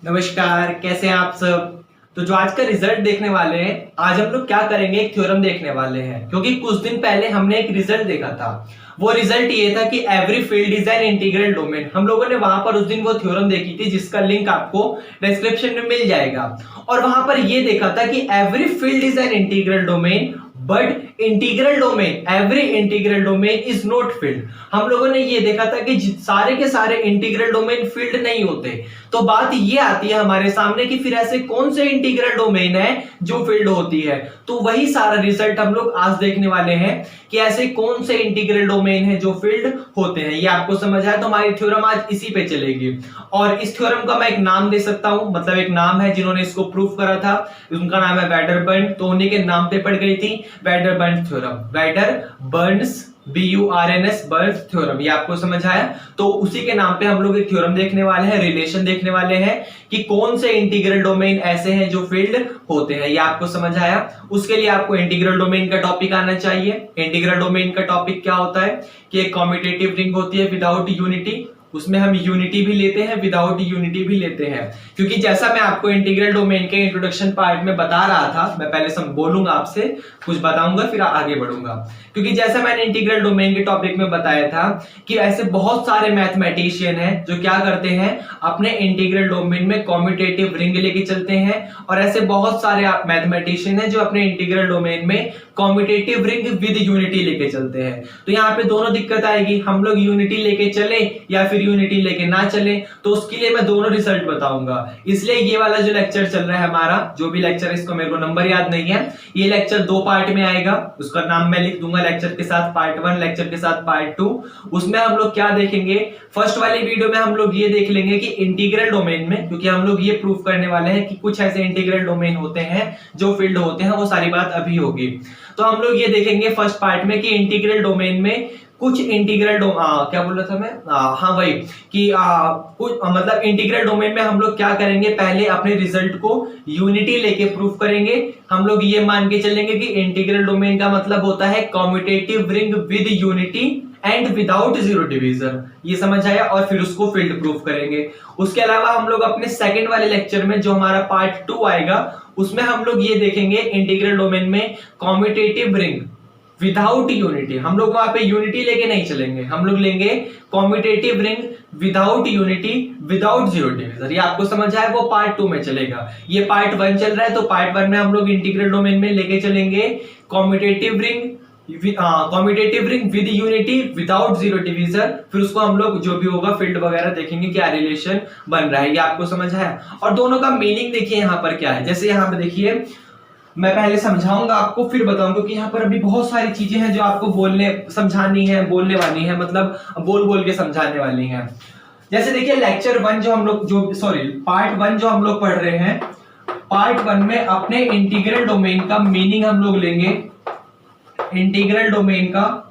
नमस्कार, कैसे हैं आप सब। तो जो आज का रिजल्ट देखने वाले हैं, आज हम लोग क्या करेंगे, एक थ्योरम देखने वाले हैं। क्योंकि कुछ दिन पहले हमने एक रिजल्ट देखा था। वो रिजल्ट ये था कि every field is an integral domain. हम लोगों ने वहां पर उस दिन वो थ्योरम देखी थी, जिसका लिंक आपको डिस्क्रिप्शन में मिल जाएगा। और वहां पर ये देखा था कि every field is an integral domain but integral domain, every integral domain is not field. हम लोगों ने ये देखा था कि सारे के सारे इंटीग्रल डोमेन फील्ड नहीं होते। तो बात ये आती है हमारे सामने कि फिर ऐसे कौन से इंटीग्रल डोमेन है जो फील्ड होती है। तो वही सारा रिजल्ट हम लोग आज देखने वाले हैं कि ऐसे कौन से इंटीग्रल डोमेन है जो फील्ड होते हैं। ये आपको समझ आया तो हमारी थ्योरम आज इसी पे चलेगी। और इस थ्योरम का मैं एक नाम दे सकता हूं, मतलब एक नाम है जिन्होंने इसको प्रूफ करा था, उनका नाम है वेडरबर्न। तो उन्हीं के नाम पे पड़ गई थी Wedderburn theorem, Wedderburn's BURNS burns theorem. ये आपको समझ आया। तो उसी के नाम पे हम लोग एक थ्योरम देखने वाले हैं, रिलेशन देखने वाले हैं कि कौन से इंटीग्रल डोमेन ऐसे हैं जो फील्ड होते हैं। ये आपको समझ आया। उसके लिए आपको इंटीग्रल डोमेन का टॉपिक आना चाहिए। इंटीग्रल डोमेन का टॉपिक क्या होता है कि एक कम्यूटेटिव रिंग होती है विदाउट यूनिटी। उसमें हम यूनिटी भी लेते हैं, विदाउट यूनिटी भी लेते हैं। क्योंकि जैसा मैं आपको इंटीग्रल डोमेन के इंट्रोडक्शन पार्ट में बता रहा था, मैं पहले सब बोलूंगा, आपसे कुछ बताऊंगा फिर आगे बढ़ूंगा। क्योंकि जैसा मैंने इंटीग्रल डोमेन के टॉपिक में बताया था कि ऐसे बहुत सारे मैथमेटिशियन हैं जो क्या करते हैं, अपने इंटीग्रल डोमेन में कम्यूटेटिव रिंग लेके चलते हैं। और ऐसे बहुत सारे मैथमेटिशियन हैं जो अपने इंटीग्रल डोमेन में कम्यूटेटिव रिंग विद यूनिटी लेके चलते हैं। तो यहाँ पे दोनों दिक्कत आएगी, हम लोग यूनिटी लेके चले या फिर यूनिटी लेके ना चले। तो उसके लिए मैं दोनों रिजल्ट बताऊंगा। इसलिए ये वाला जो लेक्चर चल रहा है हमारा, जो भी लेक्चर, इसको मेरे को नंबर याद नहीं है, ये लेक्चर 2 पार्ट में आएगा। उसका नाम मैं लिख दूंगा, लेक्चर के साथ पार्ट 1, लेक्चर के साथ पार्ट 2। उसमें हम लोग क्या देखेंगे, फर्स्ट वाली वीडियो में हम लोग ये देख लेंगे कि इंटीग्रल डोमेन में, क्योंकि हम लोग ये प्रूफ करने वाले हैं कि कुछ ऐसे इंटीग्रल डोमेन होते हैं जो फील्ड होते हैं, वो सारी बात अभी होगी। तो हम लोग ये देखेंगे फर्स्ट पार्ट में कि इंटीग्रल डोमेन में कुछ इंटीग्रल क्या बोल रहा था मैं, हाँ वही कि कुछ मतलब इंटीग्रल डोमेन में हम लोग क्या करेंगे, पहले अपने रिजल्ट को यूनिटी लेके प्रूफ करेंगे। हम लोग ये मान के चलेंगे कि इंटीग्रल डोमेन का मतलब होता है commutative ring with unity and without zero division. ये समझ आया। और फिर उसको फील्ड प्रूफ करेंगे। उसके अलावा हम लोग अपने सेकंड वाले लेक्चर में, जो हमारा पार्ट 2 आएगा, उसमें हम लोग ये देखेंगे इंटीग्रल डोमेन में कम्यूटेटिव रिंग विदाउट यूनिटी। हम लोग वहां पे यूनिटी लेके नहीं चलेंगे, हम लोग लेंगे commutative ring without unity without zero division. ये आपको समझ आया, वो पार्ट 2 में चलेगा। ये पार्ट 1 चल रहा है, तो पार्ट 1 में हम लोग इंटीग्रल डोमेन में लेके चलेंगे commutative ring with unity without zero division. फिर उसको हम लोग जो भी होगा फील्ड वगैरह देखेंगे, क्या रिलेशन बन रहा है। ये आपको समझ आया। और दोनों का मीनिंग देखिए यहाँ पर क्या है। जैसे यहाँ पे देखिए, मैं पहले समझाऊंगा आपको, फिर बताऊंगा कि यहाँ पर अभी बहुत सारी चीजें हैं जो आपको समझानी है, बोलने वाली है, मतलब बोल बोल के समझाने वाली हैं। जैसे देखिए लेक्चर 1 जो हम लोग पार्ट 1 जो हम लोग पढ़ रहे हैं, पार्ट 1 में अपने इंटीग्रल डोमेन का मीनिंग हम लोग लेंगे। इंटीग्रल डोमेन का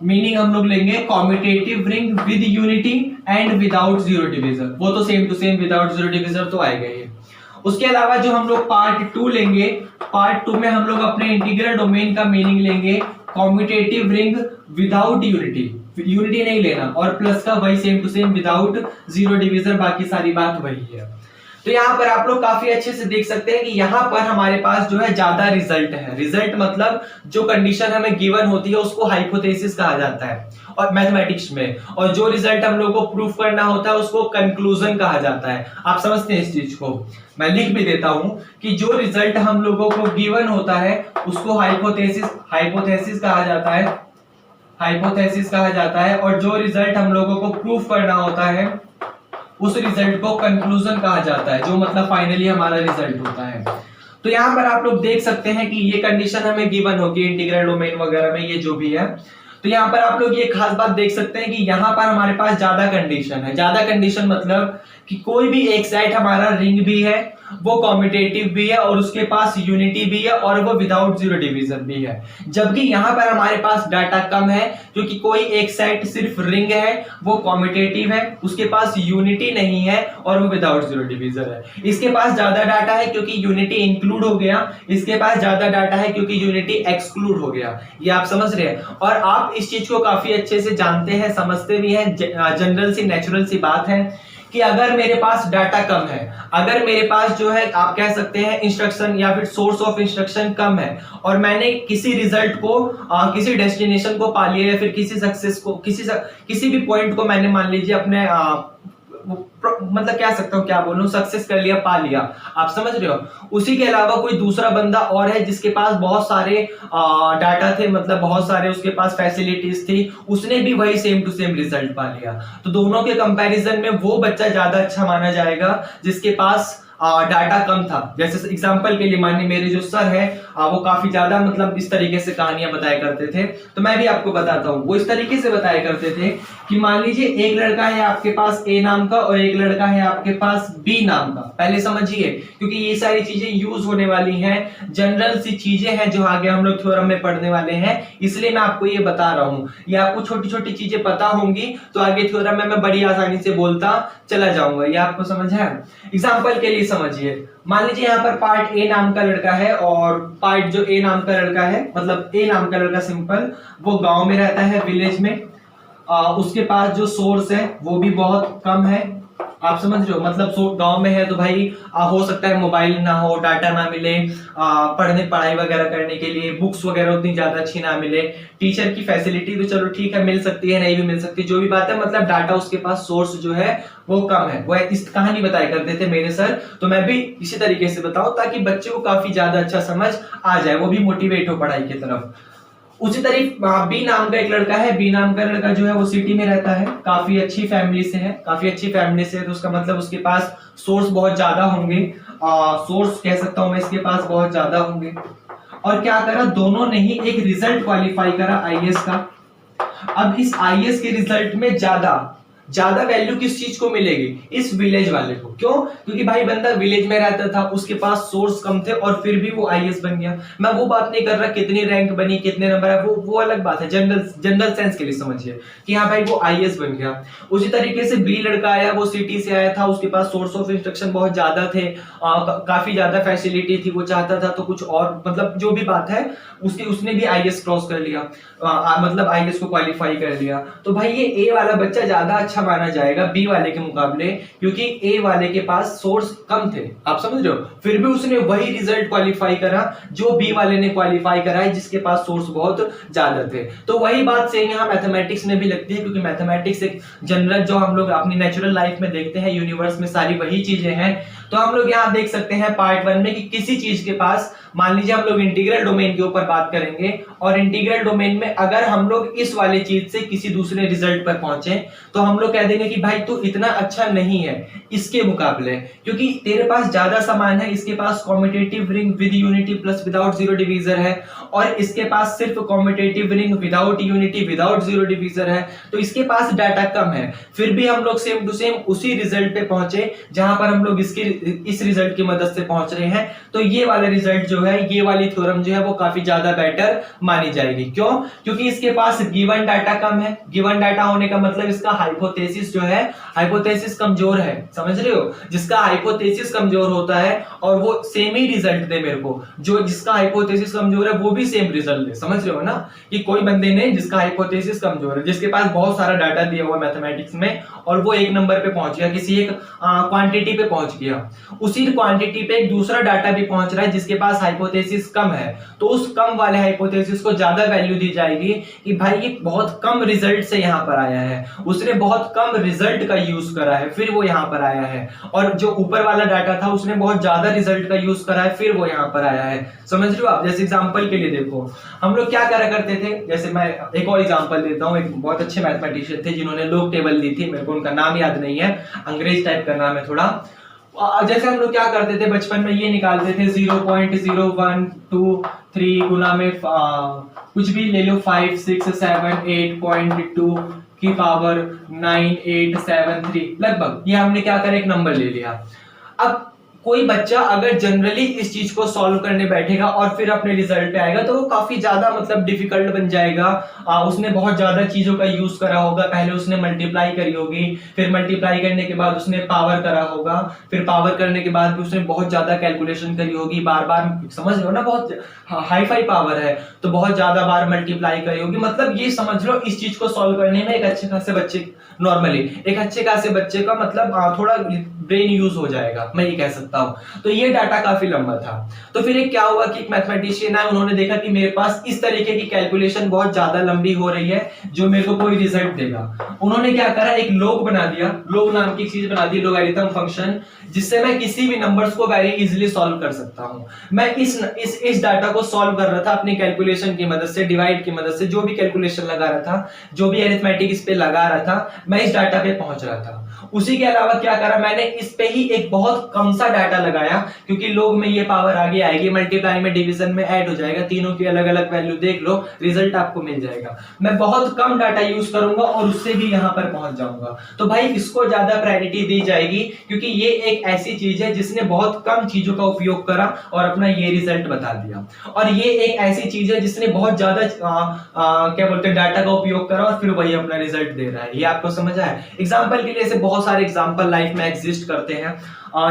मीनिंग हम लोग लेंगे commutative ring with unity and without zero division. वो तो same to same, without zero division तो आएगा ही। उसके अलावा जो हम लोग पार्ट 2 लेंगे, पार्ट 2 में हम लोग अपने इंटीग्रल डोमेन का मीनिंग लेंगे commutative ring without unity, unity नहीं लेना, और प्लस का वही same to same without zero division, बाकी सारी बात वही है। तो यहाँ पर आप लोग काफी अच्छे से देख सकते हैं कि यहाँ पर हमारे पास जो है ज्यादा रिजल्ट है। रिजल्ट मतलब जो कंडीशन हमें गिवन होती है उसको हाइपोथेसिस कहा जाता है और मैथमेटिक्स में, और जो रिजल्ट हम लोग को प्रूफ करना होता है उसको कंक्लूजन कहा जाता है। आप समझते हैं इस चीज को। मैं लिख भी देता हूं कि जो रिजल्ट हम लोगों को गिवन होता है उसको हाइपोथेसिस कहा जाता है, हाइपोथेसिस कहा जाता है। और जो रिजल्ट हम लोगों को प्रूफ करना होता है उस रिजल्ट को कंक्लूजन कहा जाता है, जो मतलब फाइनली हमारा रिजल्ट होता है। तो यहाँ पर आप लोग देख सकते हैं कि ये कंडीशन हमें गिवन होगी इंटीग्रल डोमेन वगैरह में, ये जो भी है। तो यहाँ पर आप लोग ये खास बात देख सकते हैं कि यहाँ पर हमारे पास ज्यादा कंडीशन है। ज्यादा कंडीशन मतलब कि कोई भी एक सेट हमारा रिंग भी है, वो कम्यूटेटिव भी है, और उसके पास यूनिटी भी है, और वो विदाउट जीरो डिवीजन भी है। जबकि यहाँ पर हमारे पास डाटा कम है, क्योंकि कोई एक सेट सिर्फ रिंग है, वो कम्यूटेटिव है, उसके पास यूनिटी नहीं है, और वो विदाउट जीरो डिवीजन है। इसके पास ज्यादा डाटा है क्योंकि यूनिटी इंक्लूड हो गया, इसके पास ज्यादा डाटा है क्योंकि यूनिटी एक्सक्लूड हो गया। ये आप समझ रहे हैं। और आप इस चीज को काफी अच्छे से जानते हैं, समझते भी हैं। जनरल सी नेचुरल सी बात है कि अगर मेरे पास डाटा कम है, अगर मेरे पास जो है आप कह सकते हैं इंस्ट्रक्शन या फिर सोर्स ऑफ इंस्ट्रक्शन कम है, और मैंने किसी रिजल्ट को किसी डेस्टिनेशन को पा लिया, या फिर किसी सक्सेस को किसी भी पॉइंट को मैंने मान लीजिए अपने मतलब कह सकता हूँ क्या बोलूं, सक्सेस कर लिया, पा लिया, आप समझ रहे हो। उसी के अलावा कोई दूसरा बंदा और है जिसके पास बहुत सारे डाटा थे, मतलब बहुत सारे उसके पास फैसिलिटीज थी, उसने भी वही सेम टू सेम रिजल्ट पा लिया। तो दोनों के कंपैरिजन में वो बच्चा ज्यादा अच्छा माना जाएगा जिसके पास डाटा कम था। जैसे एग्जांपल के लिए मानिए मेरे जो सर है वो काफी ज्यादा मतलब इस तरीके से कहानियां बताया करते थे, तो मैं भी आपको बताता हूँ। वो इस तरीके से बताया करते थे कि मान लीजिए एक लड़का है आपके पास ए नाम का और एक लड़का है आपके पास बी नाम का। पहले समझिए, क्योंकि ये सारी चीजें यूज होने वाली हैं, जनरल सी चीजें हैं जो आगे हम लोग थ्योरम में पढ़ने वाले हैं, इसलिए मैं आपको ये बता रहा हूँ। ये आपको छोटी छोटी चीजें पता होंगी तो आगे थ्योरम में मैं बड़ी आसानी से बोलता चला जाऊंगा। ये आपको समझ है? एग्जाम्पल के लिए समझिए, मान लीजिए यहाँ पर पार्ट ए नाम का लड़का है और पार्ट जो ए नाम का लड़का है, मतलब ए नाम का लड़का सिंपल, वो गांव में रहता है, विलेज में। उसके पास जो सोर्स है वो भी बहुत कम है, आप समझ रहे हो। मतलब गांव में है तो भाई हो सकता है मोबाइल ना हो, डाटा ना मिले, पढ़ाई वगैरह करने के लिए बुक्स वगैरह उतनी ज्यादा अच्छी ना मिले, टीचर की फैसिलिटी तो चलो ठीक है मिल सकती है, नहीं भी मिल सकती, जो भी बात है, मतलब डाटा उसके पास सोर्स जो है वो कम है। वो इस कहानी बताया करते थे मेरे सर, तो मैं भी इसी तरीके से बताऊं ताकि बच्चे को काफी ज्यादा अच्छा समझ आ जाए, वो भी मोटिवेट हो पढ़ाई की तरफ। उसी तरह बी नाम का एक लड़का है, बी नाम का लड़का जो है वो सिटी में रहता है, काफी अच्छी फैमिली से है, काफी अच्छी फैमिली से है, तो उसका मतलब उसके पास सोर्स बहुत ज्यादा होंगे, सोर्स कह सकता हूं मैं इसके पास बहुत ज्यादा होंगे। और क्या करा, दोनों ने ही एक रिजल्ट क्वालिफाई करा आईएएस का। अब इस आईएएस के रिजल्ट में ज्यादा वैल्यू किस चीज को मिलेगी, इस विलेज वाले को। क्यों? क्योंकि भाई बंदा विलेज में रहता था, उसके पास सोर्स कम थे और फिर भी वो आईएएस बन गया। मैं वो बात नहीं कर रहा कितनी रैंक बनी, कितने नंबर है, वो अलग बात है, जनरल सेंस के लिए समझिए कि हाँ भाई वो आईएएस बन गया। उसी तरीके से बी लड़का आया, वो सिटी से आया था, उसके पास सोर्स ऑफ इंस्ट्रक्शन बहुत ज्यादा थे, काफी ज्यादा फैसिलिटी थी, वो चाहता था तो कुछ और, मतलब जो भी बात है उसने भी आईएएस क्रॉस कर लिया, मतलब आईएएस को क्वालिफाई कर लिया। तो भाई ये ए वाला बच्चा ज्यादा अच्छा माना जाएगा बी वाले के मुकाबले, क्योंकि ए वाले के पास सोर्स कम थे, आप समझ रहे हो, फिर भी उसने वही रिजल्ट क्वालिफाई करा जो बी वाले ने क्वालिफाई करा है जिसके पास सोर्स बहुत ज्यादा थे। तो वही बात सेम यहाँ मैथमेटिक्स में भी लगती है, क्योंकि मैथमेटिक्स एक जनरल जो हम लोग अपनी नेचुरल लाइफ में देखते हैं, यूनिवर्स में सारी वही चीजें हैं। तो हम लोग यहाँ देख सकते हैं पार्ट 1 में कि किसी चीज के पास, मान लीजिए हम लोग इंटीग्रल डोमेन के ऊपर बात करेंगे, और इंटीग्रल डोमेन में अगर हम लोग इस वाले चीज से किसी दूसरे रिजल्ट पर पहुंचे तो हम लोग कह देंगे कि भाई तू इतना अच्छा नहीं है इसके मुकाबले, क्योंकि तेरे पास ज्यादा सामान है, इसके पास commutative ring with unity plus without zero divisor है, और इसके पास सिर्फ commutative ring without unity without zero divisor है, तो इसके पास डाटा कम है। फिर भी हम लोग सेम टू सेम उसी रिजल्ट पे पहुंचे जहां पर हम लोग इस रिजल्ट की मदद से पहुंच रहे हैं, तो ये वाला रिजल्ट जो है, ये वाली थ्योरम जो है वो काफी ज्यादा बेटर मानी जाएगी। क्यों? क्योंकि इसके पास गिवन डाटा कम है। गिवन डाटा होने का मतलब इसका हाइपोथेसिस जो है, हाइपोथेसिस कमजोर है, समझ रहे हो। जिसका हाइपोथेसिस कमजोर होता है और वो सेम ही रिजल्ट दे मेरे को, जो जिसका हाइपोथेसिस कमजोर है वो भी सेम रिजल्ट दे, समझ रहे हो ना। कि कोई बंदे ने जिसका हाइपोथेसिस कमजोर है, जिसके पास बहुत सारा डाटा दिया हुआ मैथमेटिक्स में, और वो एक नंबर पे पहुंच गया, किसी एक क्वांटिटी पे पहुंच गया, उसी क्वांटिटी पे एक दूसरा डाटा भी पहुंच रहा है जिसके पास हाइपोथेसिस कम है, तो उस कम वाले हाइपोथेसिस को ज्यादा वैल्यू दी जाएगी कि भाई ये बहुत कम रिजल्ट से यहाँ पर आया है, उसने बहुत कम रिजल्ट का यूज करा है फिर वो यहाँ पर आया है, और जो ऊपर वाला डाटा था उसने बहुत ज्यादा रिजल्ट का यूज करा है फिर वो यहाँ पर आया है, समझ रहे हो आप। जैसे एग्जांपल के लिए देखो, हम लोग क्या करा करते थे, जैसे मैं एक और एग्जांपल देता हूँ। एक बहुत अच्छे मैथमेटिशियन थे जिन्होंने लोग टेबल दी थी, मेरे को उनका नाम याद नहीं है, अंग्रेज टाइप का नाम है थोड़ा। जैसे हम लोग क्या करते थे बचपन में, ये निकालते थे 0.0123 गुना में कुछ भी ले लो 5678.2 की पावर 9873 लगभग, ये हमने क्या करा, एक नंबर ले लिया। अब कोई बच्चा अगर जनरली इस चीज को सॉल्व करने बैठेगा और फिर अपने रिजल्ट पे आएगा तो वो काफी ज्यादा मतलब डिफिकल्ट बन जाएगा। उसने बहुत ज्यादा चीजों का यूज करा होगा, पहले उसने मल्टीप्लाई करी होगी, फिर मल्टीप्लाई करने के बाद उसने पावर करा होगा, फिर पावर करने के बाद भी उसने बहुत ज्यादा कैलकुलेशन करी होगी, बार बार, समझ लो ना, बहुत हाई फाई पावर है तो बहुत ज्यादा बार मल्टीप्लाई करी होगी। मतलब ये समझ लो इस चीज को सॉल्व करने में एक अच्छे खासे बच्चे, नॉर्मली एक अच्छे खासे बच्चे का मतलब थोड़ा ब्रेन यूज हो जाएगा, मैं ये कह सकता हूं। तो ये डाटा काफी लंबा था। तो फिर एक क्या हुआ कि एक मैथमेटिशियन है, उन्होंने देखा कि मेरे पास इस तरीके की कैलकुलेशन बहुत ज्यादा लंबी हो रही है जो मेरे को कोई रिजल्ट देगा। उन्होंने क्या करा, एक लोग बना दिया, लोग नाम की चीज बना दी, लोगारिथम फंक्शन, जिससे मैं किसी भी नंबर्स को वेरी इजीली सॉल्व कर सकता हूं। मैं इस डाटा को सॉल्व कर रहा था अपनी कैलकुलेशन की मदद से, डिवाइड की मदद से, जो भी कैलकुलेशन लगा रहा था, जो भी अरिथमेटिक इस पे लगा रहा था, मैं इस डाटा पे पहुंच रहा था। उसी के अलावा क्या करा मैंने, इस पे ही एक बहुत कम सा डाटा लगाया, क्योंकि लोग में ये पावर आगे आएगी, मल्टीप्लाई में डिवीजन में ऐड हो जाएगा, तीनों की अलग अलग वैल्यू देख लो, रिजल्ट आपको मिल जाएगा। मैं बहुत कम डाटा यूज करूंगा और उससे भी यहां पर पहुंच जाऊंगा। तो भाई इसको ज्यादा प्रायोरिटी दी जाएगी, क्योंकि ये एक ऐसी चीज है जिसने बहुत कम चीजों का उपयोग करा और अपना ये रिजल्ट बता दिया। और ये एक ऐसी चीज है जिसने बहुत ज्यादा क्या बोलते हैं, डाटा का उपयोग करा और फिर वही अपना रिजल्ट दे रहा है। ये आपको समझ आया? एग्जांपल के लिए ऐसे बहुत सारे एग्जांपल लाइफ में एग्जिस्ट करते हैं।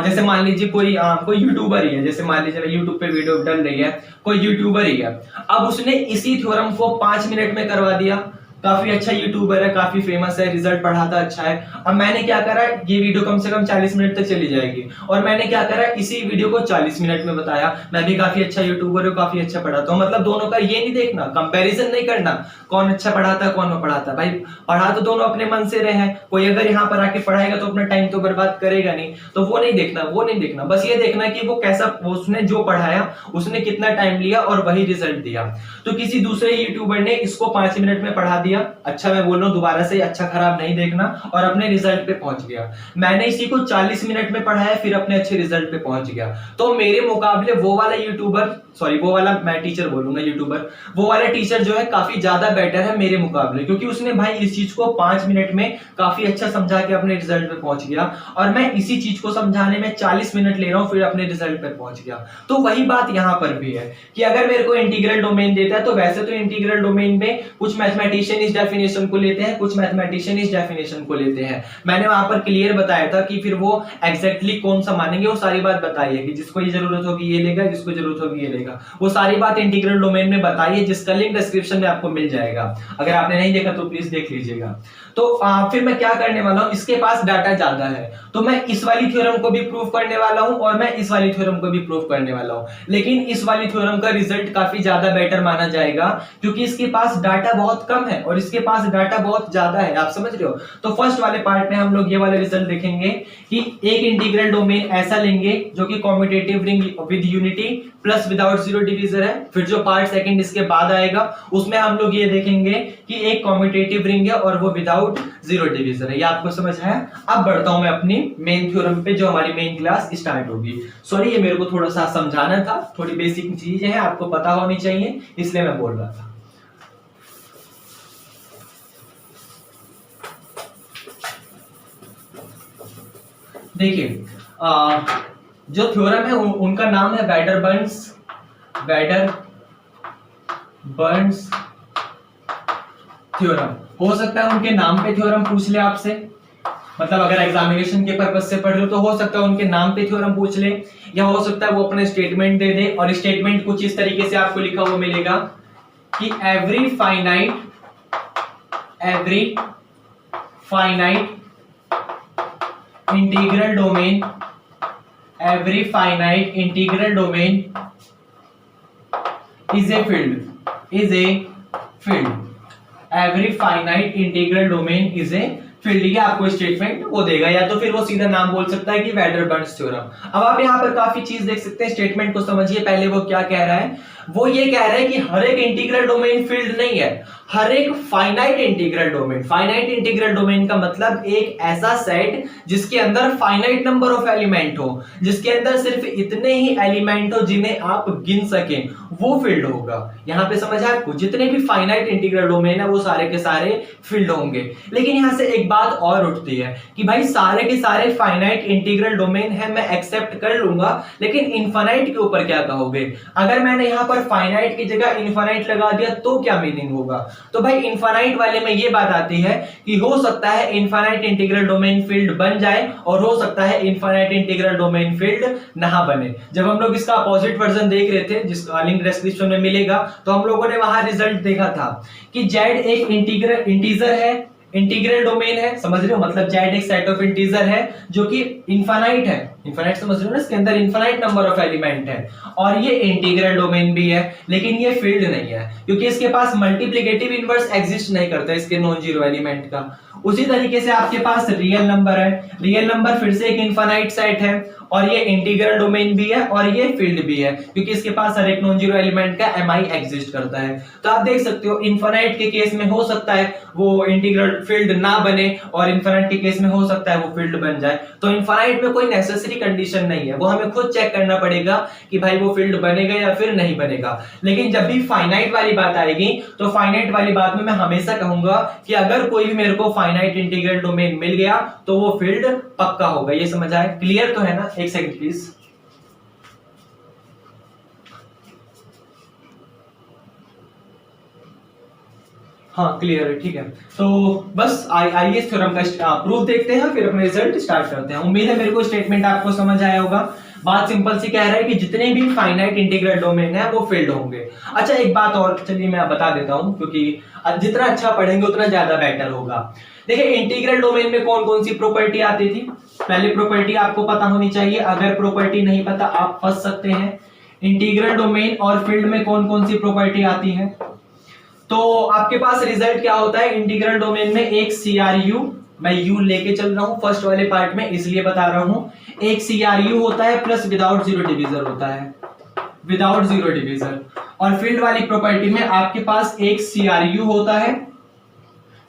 जैसे मान लीजिए कोई यूट्यूबर ही है, जैसे मान लीजिए यूट्यूब पे वीडियो डल रही है, कोई यूट्यूबर ही है, अब उसने इसी थ्योरम को 5 मिनट में करवा दिया, काफी अच्छा यूट्यूबर है, काफी फेमस है, रिजल्ट पढ़ाता अच्छा है। अब मैंने क्या करा, ये वीडियो कम से कम 40 मिनट तक चली जाएगी, और मैंने क्या करा, इसी वीडियो को 40 मिनट में बताया। मैं भी काफी अच्छा यूट्यूबर हूँ, काफी अच्छा पढ़ाता हूँ। मतलब दोनों का ये नहीं देखना, कंपैरिजन नहीं करना, कौन अच्छा पढ़ाता है कौन पढ़ाता है। भाई पढ़ा तो दोनों अपने मन से रहे हैं, कोई अगर यहाँ पर आके पढ़ाएगा तो अपना टाइम तो बर्बाद करेगा नहीं, तो वो नहीं देखना, बस ये देखना कि वो कैसा, उसने जो पढ़ाया उसने कितना टाइम लिया और वही रिजल्ट दिया। तो किसी दूसरे यूट्यूबर ने इसको 5 मिनट में पढ़ा दिया, अच्छा मैं बोल रहा हूं दोबारा से, अच्छा खराब नहीं देखना, और अपने रिजल्ट पे पहुंच गया। मैंने इसी को 40 मिनट में पढ़ाया, फिर अपने अच्छे रिजल्ट पे पहुंच गया। तो मेरे मुकाबले वो वाला यूट्यूबर, सॉरी वो वाला, मैं टीचर बोलूंगा यूट्यूबर, वो वाला टीचर जो है काफी ज्यादा बेटर है मेरे मुकाबले, क्योंकि उसने भाई इस चीज को 5 मिनट में काफी अच्छा समझा के अपने रिजल्ट पे पहुंच गया, और मैं इसी चीज को समझाने में 40 मिनट ले रहा हूं, फिर अपने रिजल्ट पे पहुंच गया। तो वही बात यहां पर भी है कि अगर मेरे को इंटीग्रल डोमेन देता है, तो वैसे तो इंटीग्रल डोमेन में कुछ मैथमेटिशियन इस डेफिनेशन को लेते हैं, कुछ मैथमेटिशियन इस डेफिनेशन को लेते हैं। मैंने वहां पर क्लियर बताया था कि फिर वो एग्जैक्टली कौन सा मानेंगे, वो सारी बात बताई है कि जिसको ये जरूरत होगी ये लेगा, जिसको जरूरत होगी ये लेगा। वो सारी बात इंटीग्रल डोमेन में बताई है, जिसका लिंक डिस्क्रिप्शन में आपको मिल जाएगा। अगर आपने नहीं देखा तो प्लीज देख लीजिएगा। तो फिर मैं क्या करने वाला हूं, इसके पास डाटा ज्यादा है तो मैं इस वाली थ्योरम को भी प्रूव करने वाला हूं और मैं इस वाली थ्योरम को भी प्रूव करने वाला हूं। लेकिन इस वाली थ्योरम का रिजल्ट काफी ज्यादा बेटर माना जाएगा, क्योंकि इसके पास डाटा बहुत कम है और इसके पास डाटा बहुत ज्यादा है। आप समझ रहे हो? तो फर्स्ट वाले पार्ट में हम लोग ये वाले रिजल्ट देखेंगे कि एक इंटीग्रल डोमेन ऐसा लेंगे जो कि commutative ring with unity plus without zero divisor है। फिर जो पार्ट सेकंड इसके बाद आएगा उसमें हम लोग ये देखेंगे कि एक कॉम्यूटेटिव रिंग है और वो विदाउट जीरो डिवीजर है। ये आपको समझ है? अब बढ़ता हूं मैं अपनी मेन थ्योरम पे, जो हमारी मेन क्लास स्टार्ट होगी। सॉरी, ये मेरे को थोड़ा सा समझाना था, थोड़ी बेसिक चीजें हैं आपको पता होनी चाहिए, इसलिए मैं बोल रहा था। देखिए जो थ्योरम है उनका नाम है वैडरबर्न्स थ्योरम। हो सकता है उनके नाम पे थ्योरम पूछ ले आपसे, मतलब अगर एग्जामिनेशन के पर्पज से पढ़ रहे हो तो हो सकता है उनके नाम पे थ्योरम पूछ ले, या हो सकता है वो अपने स्टेटमेंट दे दे और स्टेटमेंट कुछ इस तरीके से आपको लिखा हुआ मिलेगा कि every finite integral domain is a field. Every finite integral domain is a field। ये आपको स्टेटमेंट वो देगा, या तो फिर वो सीधा नाम बोल सकता है कि वैडरबर्न्स थ्योरम। अब आप यहाँ पर काफी चीज देख सकते हैं, स्टेटमेंट को समझिए पहले वो क्या कह रहा है। वो ये कह रहे हैं कि हर एक इंटीग्रल डोमेन फील्ड नहीं है, हर एक finite integral domain. Finite integral domain का मतलब एक ऐसा सेट जिसके अंदर फाइनाइट नंबर ऑफ एलिमेंट हो, जिसके अंदर सिर्फ इतने ही एलिमेंट हो जिन्हें आप गिन सकें, वो फील्ड होगा। यहां पे समझ आया आपको, जितने भी फाइनाइट इंटीग्रल डोमेन है वो सारे के सारे फील्ड होंगे। लेकिन यहां से एक बात और उठती है कि भाई सारे के सारे फाइनाइट इंटीग्रल डोमेन है, मैं एक्सेप्ट कर लूंगा, लेकिन इनफाइनाइट के ऊपर क्या कहोगे? अगर मैंने यहां पर फाइनाइट की जगह इनफाइनाइट लगा दिया तो क्या मीनिंग होगा? तो भाई इनफाइनाइट वाले में ये बात आती है कि हो सकता है इनफाइनाइट इंटीग्रल डोमेन फील्ड बन जाए और हो सकता है इनफाइनाइट इंटीग्रल डोमेन फील्ड ना बने। जब हम लोग इसका अपोजिट वर्जन देख रहे थे, जिसका लिंक डिस्क्रिप्शन में मिलेगा, तो हम लोगों ने वहां रिजल्ट देखा था कि z एक इंटीजर है, इंटीग्रल डोमेन है, समझ रहे हो? मतलब z एक सेट ऑफ इंटीजर है जो कि इनफाइनाइट है। इनफाइनाइट समझ रहे हो ना, इसके अंदर इनफाइनाइट नंबर ऑफ एलिमेंट है, और ये इंटीग्रल डोमेन भी है, लेकिन ये फील्ड नहीं है क्योंकि इसके पास मल्टीप्लिकेटिव इनवर्स एग्जिस्ट नहीं करता इसके नॉन जीरो एलिमेंट का। उसी तरीके से आपके पास रियल नंबर है, रियल नंबर फिर से एक इनफाइनाइट सेट है, और ये इंटीग्रल डोमेन भी है और ये फील्ड भी है क्योंकि इसके पास हर एक नॉन जीरो एलिमेंट का mi एग्जिस्ट करता है। तो आप देख सकते हो इनफाइनाइट के केस में हो सकता है वो इंटीग्रल फील्ड ना बने, और इनफाइनाइट के केस में हो सकता है वो फील्ड बन जाए। तो इनफाइनाइट में कोई नेसेसरी कंडीशन नहीं है, वो हमें खुद चेक करना पड़ेगा कि भाई वो फील्ड बनेगा या फिर नहीं बनेगा। लेकिन जब भी फाइनाइट वाली बात आएगी तो फाइनाइट वाली बात में मैं हमेशा कहूंगा कि अगर कोई भी मेरे को फाइनाइट इंटीग्रल डोमेन मिल गया तो वो फील्ड पक्का होगा। ये समझ आए? क्लियर तो है ना? एक सेकंड प्लीज। हाँ क्लियर है, ठीक है। तो बस आइए इस थ्योरम का प्रूफ देखते हैं, फिर अपने रिजल्ट स्टार्ट करते हैं। उम्मीद है मेरे को स्टेटमेंट आपको समझ आया होगा। बात सिंपल सी कह रहा है कि जितने भी फाइनाइट इंटीग्रल डोमेन है वो फील्ड होंगे। अच्छा एक बात और चलिए मैं बता देता हूं, क्योंकि जितना अच्छा पढ़ेंगे उतना ज्यादा बेटर होगा। देखिए इंटीग्रल डोमेन में कौन कौन सी प्रॉपर्टी आती थी? पहली प्रॉपर्टी आपको पता होनी चाहिए, अगर प्रॉपर्टी नहीं पता आप फंस सकते हैं। इंटीग्रल डोमेन और फील्ड में कौन कौन सी प्रॉपर्टी आती है? तो आपके पास रिजल्ट क्या होता है? इंटीग्रल डोमेन में एक CRU, मैं यू लेके चल रहा हूं फर्स्ट वाले पार्ट में इसलिए बता रहा हूं, एक CRU होता है प्लस विदाउट जीरो डिवीजर होता है, विदाउट जीरो डिवीजर। और फील्ड वाली प्रॉपर्टी में आपके पास एक CRU होता है,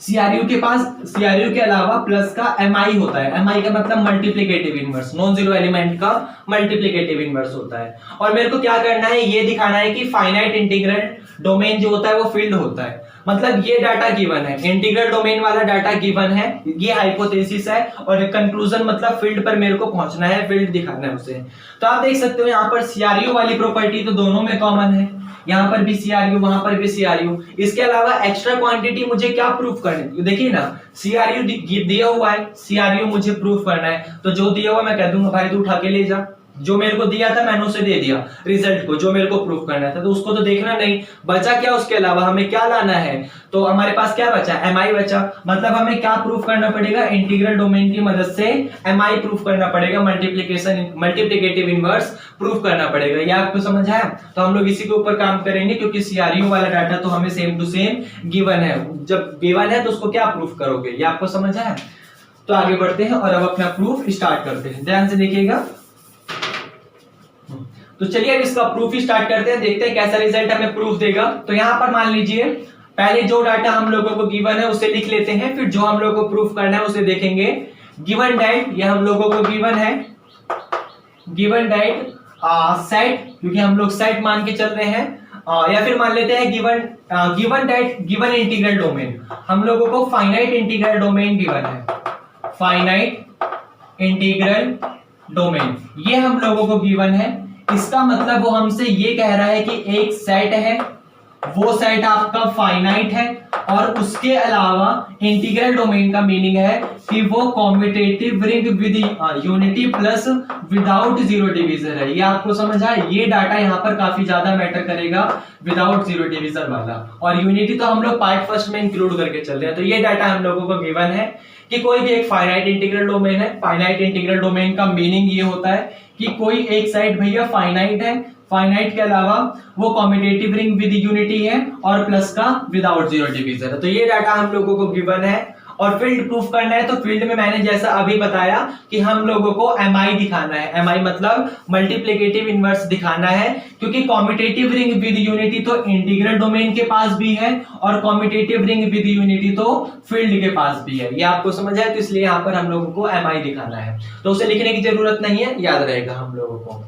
CRU के पास CRU के अलावा प्लस का mi होता है। mi का मतलब multiplicative inverse, non zero element का मल्टीप्लिकेटिव इनवर्स होता है। और मेरे को क्या करना है, ये दिखाना है कि फाइनाइट इंटीग्रल डोमेन जो होता है वो फील्ड होता है। मतलब ये डाटा गिवन है, इंटीग्रल डोमेन वाला डाटा गिवन है, ये हाइपोथेसिस है, और कंक्लूजन मतलब फील्ड पर मेरे को पहुंचना है, फील्ड दिखाना है उसे। तो आप देख सकते हो यहाँ पर CRU वाली प्रॉपर्टी तो दोनों में कॉमन है, यहाँ पर भी CRU, वहां पर भी CRU। इसके अलावा एक्स्ट्रा क्वांटिटी मुझे क्या प्रूफ करनी है? देखिए ना, CRU दिया हुआ है, CRU मुझे प्रूफ करना है, तो जो दिया हुआ मैं कह दूंगा भाई तू उठा के ले जा। जो मेरे को दिया था मैंने उसे दे दिया रिजल्ट को, जो मेरे को प्रूफ करना था, तो उसको तो देखना नहीं बचा क्या, उसके अलावा हमें क्या लाना है। तो हमारे पास क्या बचा? mi बचा। मतलब हमें क्या प्रूफ करना पड़ेगा? इंटीग्रल डोमेन की मदद से mi प्रूफ करना पड़ेगा, मल्टीप्लिकेटिव इनवर्स प्रूफ करना पड़ेगा। ये आपको समझ आया? तो हम लोग इसी के ऊपर काम करेंगे, क्योंकि CRU वाला डाटा तो हमें सेम टू सेम गिवन है। जब गिवन है तो उसको क्या प्रूफ करोगे, ये आपको समझ आया? तो आगे बढ़ते हैं और अब अपना प्रूफ स्टार्ट करते हैं, ध्यान से देखिएगा। तो चलिए अब इसका प्रूफ ही स्टार्ट करते हैं, देखते हैं कैसा रिजल्ट हमें प्रूफ देगा। तो यहां पर मान लीजिए पहले जो डाटा हम लोगों को गिवन है उसे लिख लेते हैं, फिर जो हम लोगों को प्रूफ करना है उसे देखेंगे। गिवन दैट, ये हम लोगों को गिवन है, गिवन दैट सेट, क्योंकि हम लोग सेट मान के चल रहे हैं, या फिर मान लेते हैं given that given integral domain, हम लोगों को फाइनाइट इंटीग्रल डोमेन गिवन है, फाइनाइट इंटीग्रल डोमेन ये हम लोगों को गिवन है। इसका मतलब वो हमसे ये कह रहा है कि एक सेट है, वो सेट आपका फाइनाइट है, और उसके अलावा इंटीग्रल डोमेन का मीनिंग है कि वो commutative ring with unity plus without zero divisor है। ये आपको समझ आया? ये डाटा यहाँ पर काफी ज्यादा मैटर करेगा, विदाउट जीरो डिवीजर वाला, और यूनिटी तो हम लोग पार्ट फर्स्ट में इंक्लूड करके चल रहे हैं। तो ये डाटा हम लोगों को गिवन है कि कोई भी एक फाइनाइट इंटीग्रल डोमेन है। फाइनाइट इंटीग्रल डोमेन का मीनिंग ये होता है कि कोई एक साइड भैया फाइनाइट है, फाइनाइट के अलावा वो कॉम्यूटेटिव रिंग विद यूनिटी है, और प्लस का विदाउट जीरो डिवीजर है। तो ये डाटा हम लोगों को गिवन है, और फील्ड प्रूफ करना है तो फील्ड में मैंने जैसा अभी बताया कि हम लोगों को MI दिखाना है। MI मतलब मल्टीप्लिकेटिव इनवर्स दिखाना है, क्योंकि कॉम्यूटेटिव रिंग विद यूनिटी तो इंटीग्रल डोमेन के पास भी है और कॉम्यूटेटिव रिंग विद यूनिटी तो फील्ड के पास भी है। ये आपको समझ आया, तो इसलिए यहाँ पर हम लोगों को MI दिखाना है, तो उसे लिखने की जरूरत नहीं है, याद रहेगा हम लोगों को।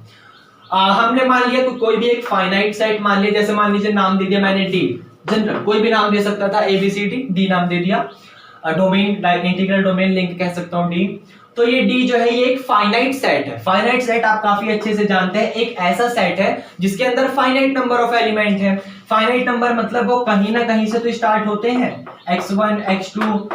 हमने मान लिया कोई भी एक फाइनाइट सेट मान लिया, जैसे मान लीजिए नाम दे दिया मैंने D, जनरल कोई भी नाम दे सकता था, ABCD, D नाम दे दिया, डोमेन इंटीग्रल डोमेन लिंक कह सकता हूं D। तो ये D जो है ये एक फाइनाइट सेट है। फाइनाइट सेट आप काफी अच्छे से जानते हैं, एक ऐसा सेट है जिसके अंदर फाइनाइट नंबर ऑफ एलिमेंट है। फाइनाइट नंबर मतलब वो कहीं ना कहीं से तो स्टार्ट होते हैं, x1 x2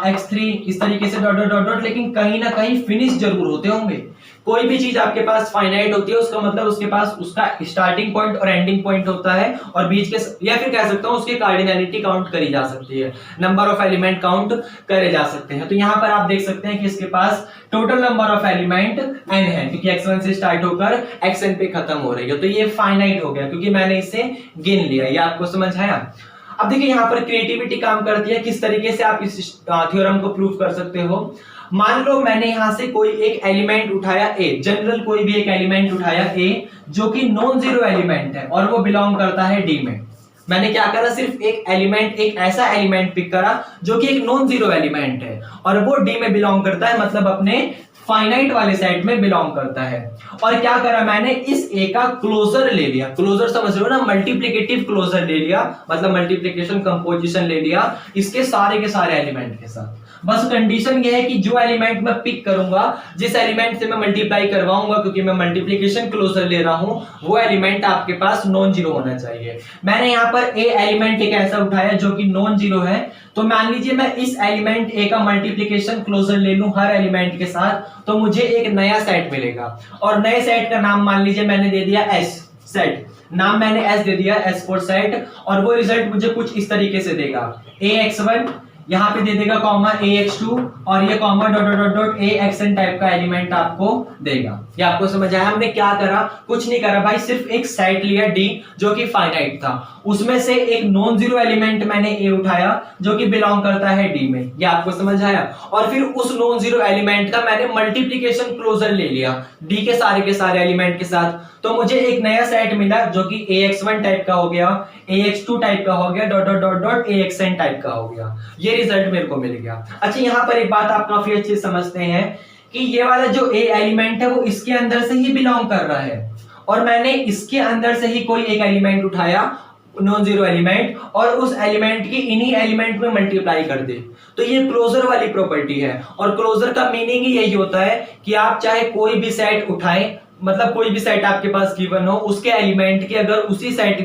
x3 इस तरीके से डॉट डॉट डॉट, लेकिन कहीं ना कहीं फिनिश जरूर होते होंगे। कोई भी चीज आपके पास फाइनाइट होती है उसका मतलब उसके पास उसका स्टार्टिंग पॉइंट और एंडिंग पॉइंट होता है, और बीच के या फिर कह सकता हूं उसकी कार्डिनैलिटी काउंट करी जा सकती है, नंबर ऑफ एलिमेंट काउंट करे जा सकते हैं। तो यहाँ पर आप देख सकते हैं कि इसके पास total number of element n है, क्योंकि x1 से स्टार्ट होकर xn पे खत्म हो रही है, तो ये फाइनाइट हो गया क्योंकि मैंने इसे गिन लिया। ये आपको समझ आया। अब देखिए यहाँ पर क्रिएटिविटी काम करती है, किस तरीके से आप इस थ्योरम को प्रूव कर सकते हो। मान लो मैंने यहां से कोई एक एलिमेंट उठाया A, जनरल कोई भी एक एलिमेंट उठाया A जो कि नॉन जीरो एलिमेंट है और वो बिलोंग करता है D में। मैंने क्या करा, सिर्फ एक एलिमेंट, एक ऐसा एलिमेंट पिक करा जो कि एक नॉन जीरो एलिमेंट है और वो D में बिलोंग करता है, मतलब अपने फाइनाइट वाले सेट में बिलोंग करता है। और क्या करा मैंने, इस A का क्लोजर ले लिया। क्लोजर समझ रहे हो ना, मल्टीप्लिकेटिव क्लोजर ले लिया, मतलब मल्टीप्लिकेशन कंपोजिशन ले लिया इसके सारे एलिमेंट के साथ। बस कंडीशन ये है कि जो एलिमेंट मैं पिक करूंगा, जिस एलिमेंट से मैं मल्टीप्लाई करवाऊंगा, क्योंकि मैं मल्टीप्लिकेशन क्लोजर ले रहा हूं, वो एलिमेंट आपके पास नॉन जीरो होना चाहिए। मैंने यहाँ पर A एलिमेंट एक ऐसा उठाया जो कि नॉन जीरो है, तो मान लीजिए मैं इस एलिमेंट A का मल्टीप्लिकेशन क्लोजर ले लूं हर एलिमेंट के साथ, तो मुझे एक नया सेट मिलेगा। और नए सेट का नाम मान लीजिए मैंने दे दिया S सेट, नाम मैंने S दे दिया, S4 सेट, और वो रिजल्ट मुझे कुछ इस तरीके से देगा, AX1 यहाँ पे दे देगा कॉमा AX2 और ये comma dot dot dot AXN type का एलिमेंट आपको देगा। ये आपको समझ आया। हमने क्या करा, कुछ नहीं करा भाई, सिर्फ एक सेट लिया D जो कि फाइनाइट था, उसमें से एक नॉन जीरो एलिमेंट मैंने A उठाया जो कि बिलोंग करता है D में। ये आपको समझ आया। और फिर उस नॉन जीरो एलिमेंट का मैंने मल्टीप्लिकेशन क्लोजर ले लिया D के सारे एलिमेंट के साथ, तो मुझे एक नया सेट मिला जो कि AX1 टाइप का हो गया, AX2 टाइप का हो गया, dot dot dot dot AXN type का हो गया। ये रिजल्ट मेरे को मिल गया। अच्छा, यहाँ पर एक बात आप काफी अच्छे समझते हैं कि ये वाला जो A एलिमेंट है वो इसके अंदर से ही बिलोंग कर रहा है, और मैंने इसके अंदर से ही कोई एक एलिमेंट उठाया नॉन जीरो एलिमेंट, और उस एलिमेंट की इन्हीं एलिमेंट में मल्टीप्लाई कर दे, तो ये क्लोजर वाली प्रॉपर्टी है। और क्लोजर का मीनिंग ही यही होता है कि आप चाहे कोई भी सेट उठाएं, मतलब कोई भी सेट आपके पास गिवन हो, उसके एलिमेंट की अगर उसी सेट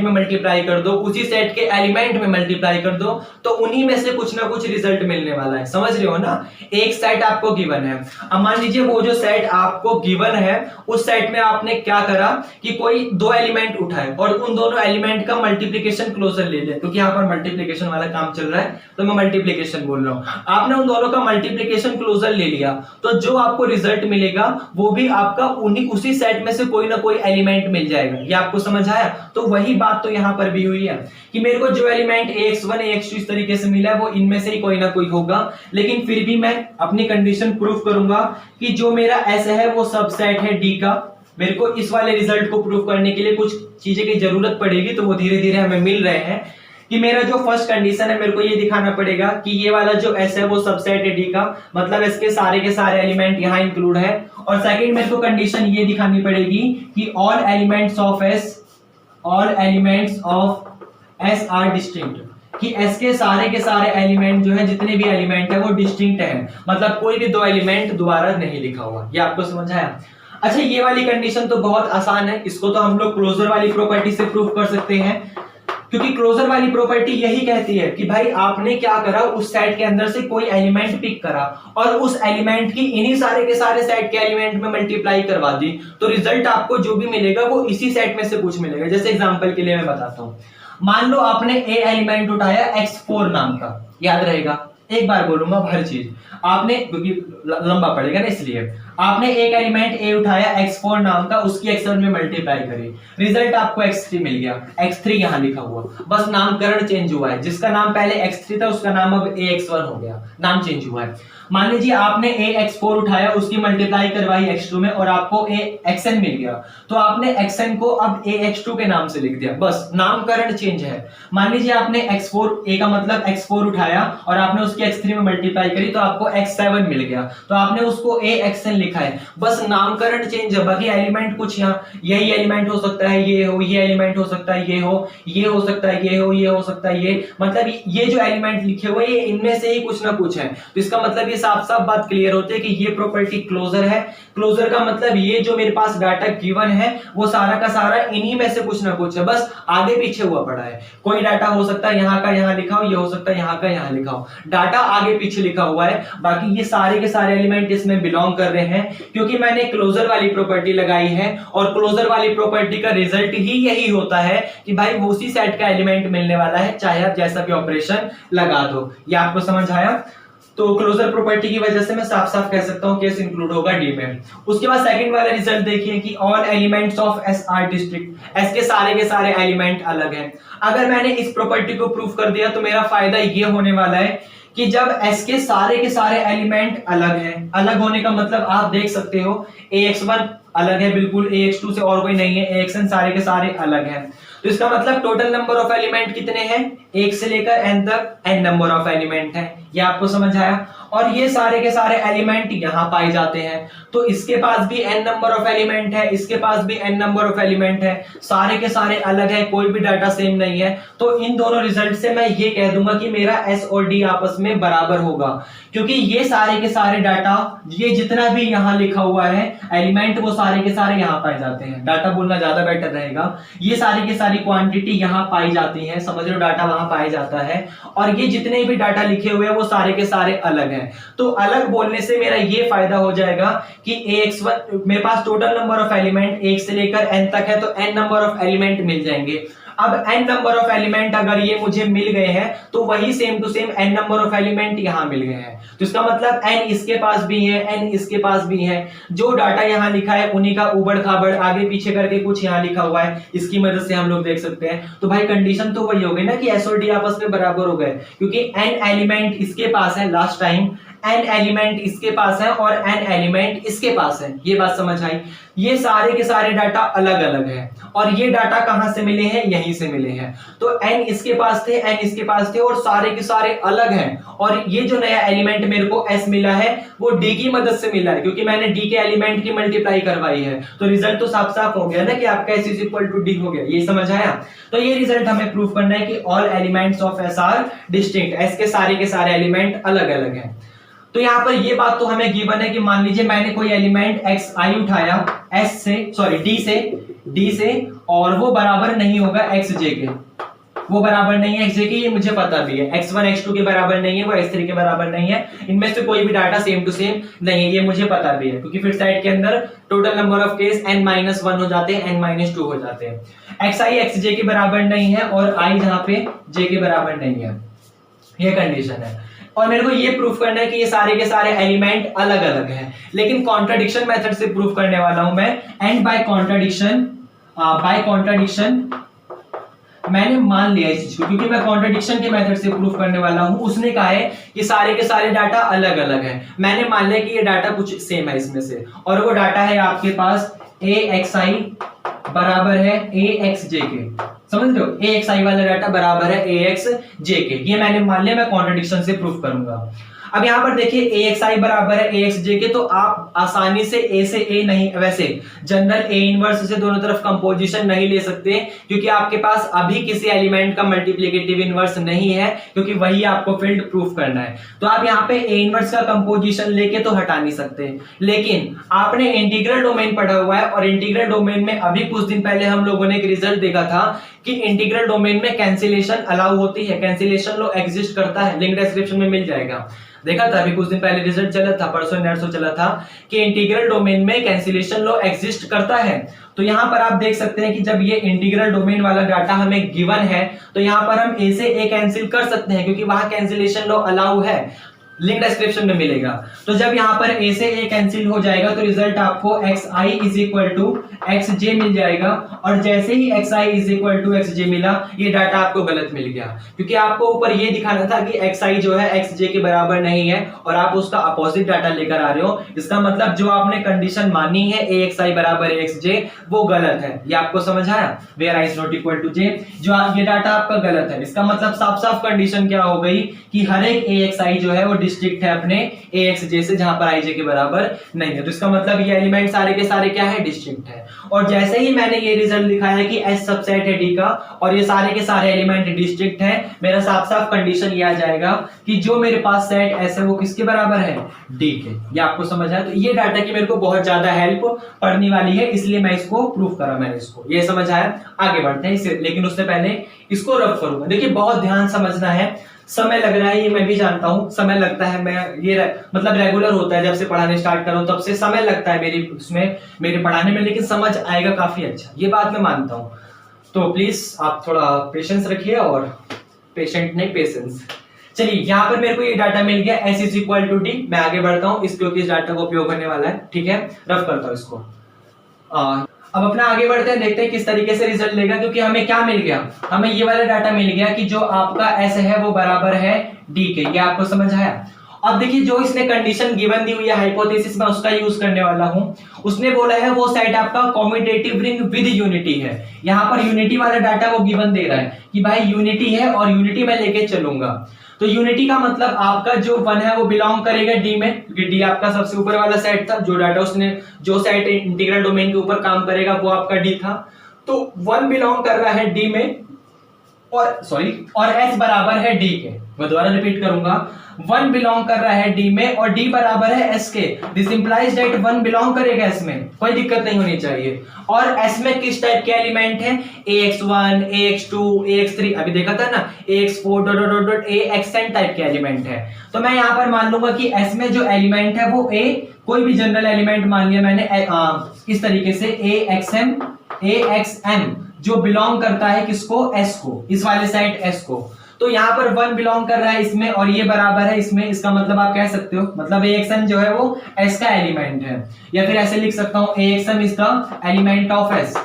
में मल्टीप्लाई कर दो, उसी सेट के एलिमेंट में मल्टीप्लाई कर दो, तो उन्हीं में से कुछ ना कुछ रिजल्ट मिलने वाला है। समझ रहे हो ना। एक सेट आपको गिवन है, अब मान लीजिए वो जो सेट आपको गिवन है उस सेट में आपने क्या करा कि कोई दो एलिमेंट उठाए और उन दोनों एलिमेंट का मल्टीप्लिकेशन क्लोजर ले लिया, क्योंकि यहाँ पर मल्टीप्लिकेशन वाला काम चल रहा है तो मैं मल्टीप्लिकेशन बोल रहा हूँ। आपने उन दोनों का मल्टीप्लिकेशन क्लोजर ले लिया, तो जो आपको रिजल्ट मिलेगा वो भी आपका उसी सेट में से कोई ना कोई एलिमेंट मिल जाएगा। ये आपको समझ आया। तो वही बात तो यहाँ पर भी हुई है कि मेरे को जो एलिमेंट AX1 AX2 इस तरीके से मिला है वो इनमें से ही कोई ना कोई होगा, लेकिन फिर भी मैं अपनी कंडीशन प्रूफ करूंगा कि जो मेरा S है वो सबसेट है D का। मेरे को इस वाले रिजल्ट को प्रूफ करने के लिए कुछ चीजें की जरूरत पड़ेगी, तो वो धीरे धीरे हमें मिल रहे हैं। कि मेरा जो फर्स्ट कंडीशन है, मेरे को ये दिखाना पड़ेगा कि ये वाला जो S है वो सबसेट है D का, मतलब इसके सारे के सारे एलिमेंट यहाँ इंक्लूड है। और सेकंड मेरे को कंडीशन ये दिखानी पड़ेगी कि all elements of S are distinct, कि S के सारे एलिमेंट जो है, जितने भी एलिमेंट है वो डिस्टिंक्ट है, मतलब कोई भी दो एलिमेंट दोबारा नहीं लिखा हुआ। ये आपको समझ आया। अच्छा, ये वाली कंडीशन तो बहुत आसान है, इसको तो हम लोग क्लोजर वाली प्रॉपर्टी से प्रूव कर सकते हैं, क्योंकि क्लोजर वाली प्रॉपर्टी यही कहती है कि भाई आपने क्या करा, उस सेट के अंदर से कोई एलिमेंट पिक करा और उस एलिमेंट की इन्हीं सारे के सारे सेट के एलिमेंट में मल्टीप्लाई करवा दी, तो रिजल्ट आपको जो भी मिलेगा वो इसी सेट में से कुछ मिलेगा। जैसे एग्जांपल के लिए मैं बताता हूं, मान लो आपने A एलिमेंट उठाया X4 नाम का, याद रहेगा एक बार बोलूंगा हर चीज। आपने, क्योंकि लंबा पड़ेगा ना इसलिए, आपने एक एलिमेंट ए उठाया x4 नाम का, उसकी x1 में मल्टीप्लाई करी, रिजल्ट आपको x3 मिल गया, x3 यहां लिखा हुआ, बस नामकरण चेंज हुआ है, जिसका नाम पहले x3 था उसका नाम अब ax1 हो गया, नाम चेंज हुआ है। मान लीजिए आपने ax4 उठाया, उसकी मल्टीप्लाई करवाई x2 में और आपको axn मिल गया, तो आपने xn को अब ax2 के नाम से लिख दिया, बस नामकरण चेंज है। मान लीजिए आपने x4 a का मतलब x4 उठाया और आपने उसकी x3 में मल्टीप्लाई करी तो आपको x7 मिल गया, तो आपने उसको axn लिखा है, बस नामकरण चेंज है। बाकी एलिमेंट कुछ यहाँ, यही एलिमेंट हो सकता है ये हो, ये एलिमेंट हो सकता है ये हो, ये हो सकता है ये हो, ये हो सकता है ये, मतलब ये जो एलिमेंट लिखे हुए ये इनमें से ही कुछ ना कुछ है। तो इसका मतलब ये साफ साफ बात क्लियर होती है कि ये प्रॉपर्टी क्लोजर है। क्लोजर का मतलब ये जो मेरे पास डाटा गिवन है वो सारा का सारा इन्हीं में से कुछ ना कुछ है, बस आगे पीछे हुआ पड़ा है। कोई डाटा हो सकता है यहाँ का यहाँ लिखा हो, ये हो सकता है यहाँ का यहाँ लिखा हो, डाटा आगे पीछे लिखा हुआ है। बाकी ये सारे के सारे एलिमेंट इसमें बिलोंग कर रहे हैं, क्योंकि मैंने क्लोजर वाली प्रॉपर्टी लगाई है, और क्लोजर वाली प्रॉपर्टी का रिजल्ट ही यही होता है कि भाई वो उसी सेट का एलिमेंट मिलने वाला है, चाहे आप जैसा भी ऑपरेशन लगा दो। ये आपको समझ आया? तो क्लोजर प्रॉपर्टी की वजह से मैं साफ साफ कह सकता हूं कि एस इंक्लूड होगा डी में। उसके बाद सेकंड वाला रिजल्ट देखिए कि all elements of S R district, S के सारे एलिमेंट अलग हैं। अगर मैंने इस प्रॉपर्टी को प्रूफ कर दिया तो मेरा फायदा ये होने वाला है कि जब एस के सारे एलिमेंट अलग हैं, अलग होने का मतलब आप देख सकते हो ax1 अलग है बिल्कुल ax2 से, और कोई नहीं है, axn सारे के सारे अलग हैं, तो इसका मतलब टोटल नंबर ऑफ एलिमेंट कितने हैं, 1 से लेकर n तक n नंबर ऑफ एलिमेंट है। ये आपको समझ आया? और ये सारे के सारे एलिमेंट यहाँ पाए जाते हैं, तो इसके पास भी n नंबर ऑफ एलिमेंट है, इसके पास भी n नंबर ऑफ एलिमेंट है, सारे के सारे अलग है, कोई भी डाटा सेम नहीं है। तो इन दोनों रिजल्ट से मैं ये कह दूंगा कि मेरा s और d आपस में बराबर होगा, क्योंकि ये सारे के सारे डाटा, ये जितना भी यहाँ लिखा हुआ है एलिमेंट, वो सारे के सारे यहाँ पाए जाते हैं। डाटा बोलना ज्यादा बेटर रहेगा, ये सारी की सारी क्वांटिटी यहाँ पाई जाती है, समझ लो, डाटा वहां पाया जाता है, और ये जितने भी डाटा लिखे हुए हैं वो सारे के सारे अलग हैं। तो अलग बोलने से मेरा ये फायदा हो जाएगा कि ax1 मेरे पास टोटल नंबर ऑफ एलिमेंट 1 से लेकर n तक है, तो n नंबर ऑफ एलिमेंट मिल जाएंगे। अब n नंबर ऑफ एलिमेंट अगर ये मुझे मिल गए हैं तो वही same to same n number of element यहां मिल गए हैं, तो इसका मतलब n इसके पास भी है, n इसके पास भी है। जो डाटा यहां लिखा है उन्हीं का उबड़ खाबड़ आगे पीछे करके कुछ यहां लिखा हुआ है, इसकी मदद से हम लोग देख सकते हैं। तो भाई कंडीशन तो वही हो गई ना कि s और d आपस में बराबर हो गए, क्योंकि n एलिमेंट इसके पास है, लास्ट टाइम n एलिमेंट इसके पास है और n एलिमेंट इसके पास है। ये बात समझ आई? ये सारे के सारे डाटा अलग अलग है, और ये डाटा कहां से मिले हैं, यहीं से मिले हैं। तो n इसके पास थे, n इसके पास थे, और सारे के सारे अलग हैं। और ये जो नया एलिमेंट मेरे को s मिला है वो d की मदद से मिला है, क्योंकि मैंने d के एलिमेंट की मल्टीप्लाई करवाई है। तो रिजल्ट तो साफ साफ हो गया ना कि आपका s इक्वल टू d हो गया। ये समझ आया? तो ये रिजल्ट हमें प्रूफ करना है कि all elements of S R distinct, s के सारे एलिमेंट अलग अलग हैं। तो यहाँ पर ये बात तो हमें गिवन है कि मान लीजिए मैंने कोई एलिमेंट xi उठाया d से, और वो बराबर नहीं होगा xj के, वो बराबर नहीं है xj के, ये मुझे पता भी है। x1 x2 के बराबर नहीं है, वो x3 के बराबर नहीं है, इनमें से कोई भी डाटा सेम टू सेम नहीं है, ये मुझे पता भी है, क्योंकि फिर साइड के अंदर total number of case n-1 हो जाते हैं, n-2 हो जाते हैं। xi xj के बराबर नहीं है और i जहां पे j के बराबर नहीं है, ये कंडीशन है। और मेरे को ये प्रूफ करना है कि ये सारे के सारे एलिमेंट अलग अलग हैं, लेकिन कॉन्ट्राडिक्शन मेथड से प्रूफ करने वाला हूं मैं। एंड बाय कॉन्ट्राडिक्शन मैंने मान लिया इस चीज को, क्योंकि मैं कॉन्ट्राडिक्शन के मेथड से प्रूफ करने वाला हूं। उसने कहा है कि सारे के सारे डाटा अलग अलग है, मैंने मान लिया कि ये डाटा कुछ सेम है इसमें से, और वो डाटा है आपके पास axi बराबर है axj के, समझ रहे हो? axi वाला डाटा बराबर है axj के, ये मैंने मान लिया, मैं कॉन्ट्राडिक्शन से प्रूफ करूंगा। अब यहां पर देखिए axi बराबर है axj के, तो आप आसानी से a से a नहीं, वैसे जनरल a इनवर्स से दोनों तरफ कंपोजिशन नहीं ले सकते, क्योंकि आपके पास अभी किसी एलिमेंट का मल्टीप्लिकेटिव इनवर्स नहीं है, क्योंकि वही आपको फील्ड प्रूफ करना है। तो आप यहाँ पे a इनवर्स का कंपोजिशन लेके तो हटा नहीं सकते, लेकिन आपने इंटीग्रल डोमेन पढ़ा हुआ है, और इंटीग्रल डोमेन में अभी कुछ दिन पहले हम लोगों ने एक रिजल्ट देखा था कि इंटीग्रल डोमेन में कैंसिलेशन अलाउ होती है, कैंसिलेशन लॉ एग्जिस्ट करता है, लिंक डिस्क्रिप्शन में मिल जाएगा। देखा था अभी कुछ दिन पहले रिजल्ट चला था, परसों नरसों चला था कि इंटीग्रल डोमेन में कैंसिलेशन लॉ एग्जिस्ट करता है। तो यहाँ पर आप देख सकते हैं कि जब ये इंटीग्रल डोमेन वाला डाटा हमें गिवन है तो यहाँ पर हम ए से ए कैंसिल कर सकते हैं क्योंकि वहां कैंसिलेशन लॉ अलाउ है, लिंक डिस्क्रिप्शन में मिलेगा। तो जब यहाँ पर ए से ए कैंसिल हो जाएगा तो रिजल्ट आपको xi is equal to xj मिल जाएगा। और जैसे ही xi is equal to xj मिला, ये डाटा आपको गलत मिल गया क्योंकि आपको ऊपर ये दिखाना था कि xi जो है xj के बराबर नहीं है और आप उसका अपोजिट डाटा लेकर आ रहे हो। इसका मतलब जो आपने कंडीशन मानी है axi बराबर xj वो गलत है। ये आपको समझ आया, where i is not equal to j, जो ये डाटा आपका गलत है। इसका मतलब साफ साफ कंडीशन क्या हो गई कि हर एक axi जो है वो डिस्ट्रिक्ट है अपने axj से, जहां पर ij के बराबर नहीं है। तो इसका मतलब ये एलिमेंट सारे के सारे क्या है, डिस्ट्रिक्ट है। और जैसे ही मैंने ये रिजल्ट दिखाया कि S सबसेट है D का और ये सारे के सारे एलिमेंट डिस्ट्रिक्ट है, मेरा साफ साफ कंडीशन ये आ जाएगा कि जो मेरे पास सेट S है वो किसके बराबर है, D के। ये आपको समझ आया। तो ये डाटा की मेरे को बहुत ज्यादा हेल्प पड़ने वाली है, इसलिए मैं इसको प्रूफ करा मैंने इसको। ये समझ आया, आगे बढ़ते हैं इसे, लेकिन उससे पहले इसको रफ करूंगा। देखिए बहुत ध्यान समझना है, समय लग रहा है ये मैं भी जानता हूं, समय लगता है, मैं ये मतलब रेगुलर होता है, जब से पढ़ाने स्टार्ट कर रहा हूं तब से समय लगता है मेरी उसमें मेरे पढ़ाने में, लेकिन समझ आएगा काफी अच्छा, ये बात मैं मानता हूं। तो प्लीज आप थोड़ा पेशेंस रखिए, और पेशेंट नहीं पेशेंस। चलिए यहाँ पर मेरे को ये डाटा मिल गया S is equal to D। मैं आगे बढ़ता हूँ इस क्योंकि इस डाटा को उपयोग करने वाला है, ठीक है, रफ करता हूँ इसको। अब अपना आगे बढ़ते हैं, देखते हैं किस तरीके से रिजल्ट लेगा, क्योंकि हमें क्या मिल गया, हमें ये वाला डाटा मिल गया कि जो आपका S है वो बराबर है D के। ये आपको समझ आया। अब देखिए जो इसने कंडीशन गिवन दी हुई है हाइपोथेसिस में, उसका यूज करने वाला हूं। उसने बोला है वो सेट आपका कॉम्यूटेटिव रिंग विद यूनिटी है। यहाँ पर यूनिटी वाला डाटा वो गिवन दे रहा है कि भाई यूनिटी है और यूनिटी में लेके चलूंगा। तो यूनिटी का मतलब आपका जो 1 है वो बिलोंग करेगा D में, क्योंकि D आपका सबसे ऊपर वाला सेट था। जो डाटा उसने, जो सेट इंटीग्रल डोमेन के ऊपर काम करेगा वो आपका D था। तो 1 बिलोंग कर रहा है D में, और S बराबर है D के। मैं दोबारा रिपीट करूंगा, 1 बिलोंग कर रहा है D में और D बराबर है S के। दिस इंप्लाइज दैट 1 बिलोंग करेगा S में, कोई दिक्कत नहीं होनी चाहिए। और S में किस टाइप के एलिमेंट है, AX1, AX2, AX3, अभी देखा था ना, AX4 AXN टाइप के एलिमेंट है। तो मैं यहाँ पर मान लूंगा कि S में जो एलिमेंट है वो कोई भी जनरल एलिमेंट मान लिया मैंने इस तरीके से AXM जो बिलोंग करता है किसको, S को, इस वाले साइड S को। तो यहाँ पर 1 बिलोंग कर रहा है इसमें और ये बराबर है इसमें। इसका मतलब आप कह सकते हो, मतलब AXN जो है वो S का एलिमेंट है, या फिर ऐसे लिख सकता हूँ AXM is the element of S,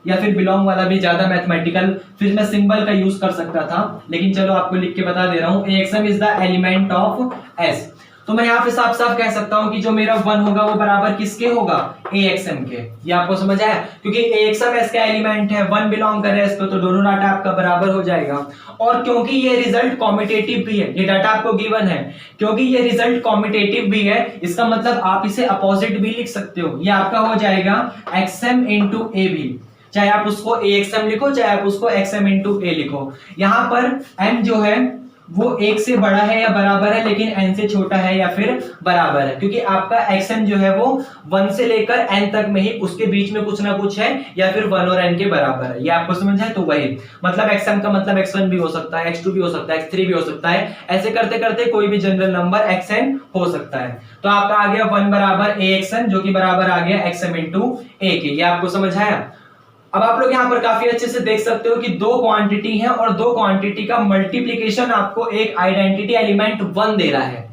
या फिर बिलोंग वाला भी ज्यादा मैथमेटिकल, फिर मैं सिंबल का यूज कर सकता था, लेकिन चलो आपको लिख के बता दे रहा हूँ, AXM is the element of S। तो मैं यहाँ पे साफ साफ कह सकता हूँ कि जो मेरा 1 होगा वो बराबर किसके होगा, AXM के। ये आपको समझ आया, क्योंकि AXM S का एलिमेंट है, 1 बिलोंग कर रहा है इसको, तो दोनों डाटा आपका बराबर हो जाएगा। और क्योंकि ये रिजल्ट कॉम्यूटेटिव भी है, ये डाटा आपको गिवन है, क्योंकि ये रिजल्ट कॉम्यूटेटिव भी है, इसका मतलब आप इसे अपोजिट भी लिख सकते हो। ये आपका हो जाएगा XM इंटू A भी, चाहे आप उसको AXM लिखो चाहे आप उसको XM इंटू A लिखो। यहाँ पर M जो है वो 1 से बड़ा है या बराबर है, लेकिन n से छोटा है या फिर बराबर है, क्योंकि आपका xn जो है वो 1 से लेकर n तक में ही उसके बीच में कुछ ना कुछ है, या फिर 1 और n के बराबर है। ये आपको समझ है। तो वही मतलब xm का मतलब x1 भी हो सकता है, x2 भी हो सकता है, x3 भी हो सकता है, ऐसे करते करते कोई भी जनरल नंबर xn हो सकता है। तो आपका आ गया 1 बराबर AXN जो कि बराबर आ गया XM इंटू A के। ये आपको समझ आया। अब आप लोग यहाँ पर काफी अच्छे से देख सकते हो कि 2 क्वांटिटी है और 2 क्वांटिटी का मल्टीप्लिकेशन आपको एक आइडेंटिटी एलिमेंट 1 दे रहा है।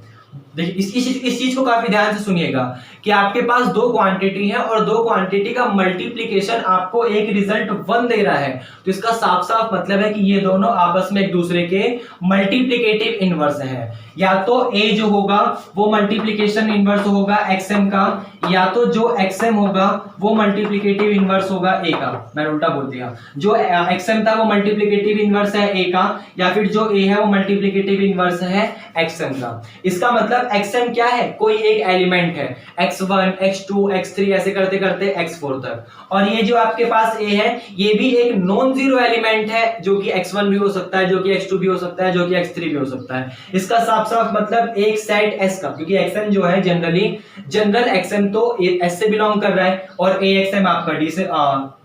देखिए इस चीज को काफी ध्यान से सुनिएगा कि आपके पास 2 क्वांटिटी है और 2 क्वांटिटी का मल्टीप्लिकेशन आपको एक रिजल्ट 1 दे रहा है। तो इसका साफ साफ मतलब है कि ये दोनों आपस में एक दूसरे के मल्टीप्लिकेटिव इनवर्स है। या तो A जो होगा वो मल्टीप्लिकेशन इनवर्स होगा XM का, या तो जो XM होगा वो मल्टीप्लिकेटिव इनवर्स होगा A का। मैंने उल्टा बोल दिया, जो XM था वो मल्टीप्लिकेटिव इनवर्स है A का, या फिर जो A है वो मल्टीप्लिकेटिव इनवर्स है XM का। इसका मतलब XM क्या है, कोई एक एलिमेंट है, X1, X2, X3 ऐसे करते करते X4 तक। और ये जो आपके पास A है ये भी एक नॉन जीरो एलिमेंट है, जो कि X1 भी हो सकता है, जो कि X2 भी हो सकता है, जो कि X3 भी हो सकता है। इसका साफ साफ मतलब एक सेट S का, क्योंकि XM जो है जनरल XM तो S से बिलोंग कर रहा है और AXM आपका D से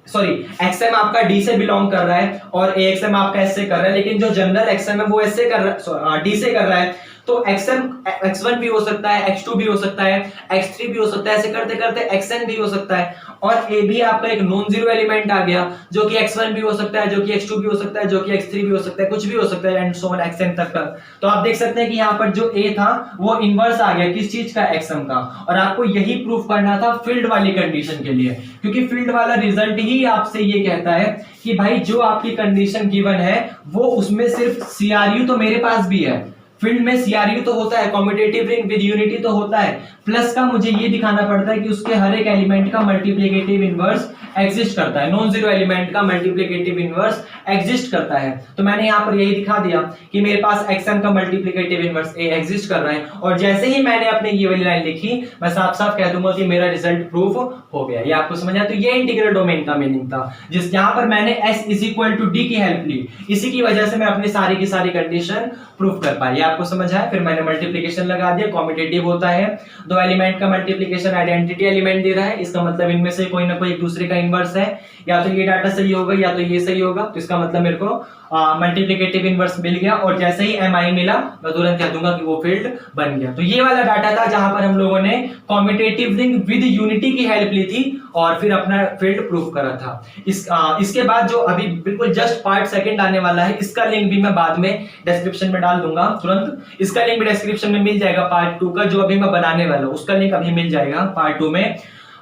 सॉरी एक्सएम आपका डी से बिलोंग कर रहा है और एक्सएम आपका एस से कर रहा है, लेकिन जो जनरल एक्सएम है वो एस से कर रहा है, डी से कर रहा है। तो एक्सएम x1 भी हो सकता है, x2 भी हो सकता है, x3 भी हो सकता है, ऐसे करते करते xn भी हो सकता है। और ए भी आपका एक नॉन जीरो एलिमेंट आ गया जो कि x1 भी हो सकता है, जो कि x2 भी हो सकता है, जो कि x3 भी हो सकता है, कुछ भी हो सकता है एंड सो ऑन xn तक का। तो आप देख सकते हैं कि यहाँ पर जो a था वो इनवर्स आ गया किस चीज का, xm का। और आपको यही प्रूफ करना था फील्ड वाली कंडीशन के लिए, क्योंकि फील्ड वाला रिजल्ट ही आपसे ये कहता है कि भाई जो आपकी कंडीशन गिवन है वो उसमें सिर्फ CRU तो मेरे पास भी है, फील्ड में CRU तो होता है, कॉम्यूटेटिव रिंग विद यूनिटी तो होता है, प्लस का मुझे ये दिखाना पड़ता है कि उसके हर एक एलिमेंट का मल्टीप्लिकेटिव इनवर्स एग्जिस्ट करता है, नॉन जीरो एलिमेंट का मल्टीप्लिकेटिव इनवर्स एग्जिस्ट करता है। तो मैंने यहाँ पर यही दिखा दिया कि मेरे पास xm का मल्टीप्लिकेटिव इनवर्स a एग्जिस्ट कर रहा है, और जैसे ही मैंने अपने ये वाली लाइन लिखी मैं साफ साफ कह दूंगा कि मेरा रिजल्ट प्रूफ हो गया। ये आपको समझ आया? तो ये इंटीग्रल डोमेन का मीनिंग था, जिस यहाँ पर मैंने s is equal to D की हेल्प ली, इसी की वजह से मैं अपनी सारी की सारी कंडीशन प्रूफ कर पाई। आपको समझ आया? फिर मैंने मल्टीप्लिकेशन लगा दिया, कॉम्यूटेटिव होता है, दो एलिमेंट का मल्टीप्लिकेशन आइडेंटिटी एलिमेंट दे रहा है, इसका मतलब इनमें से कोई ना कोई एक दूसरे का इनवर्स है, या तो ये डाटा सही होगा या तो ये सही होगा, तो इसका मतलब मेरे को मल्टीप्लिकेटिव इनवर्स मिल गया, और जैसे ही mi मिला मैं तुरंत कह दूंगा कि वो फील्ड बन गया। तो ये वाला डाटा था जहां पर हम लोगों ने कॉम्यूटेटिव रिंग विद यूनिटी की हेल्प ली थी और फिर अपना फील्ड प्रूफ करा था। इसके बाद जो अभी बिल्कुल जस्ट पार्ट सेकंड आने वाला है, इसका लिंक भी मैं बाद में डिस्क्रिप्शन में डाल दूंगा तुरंत, इसका लिंक भी डिस्क्रिप्शन में मिल जाएगा पार्ट 2 का, जो अभी मैं बनाने वाला हूं उसका लिंक अभी मिल जाएगा पार्ट 2 में।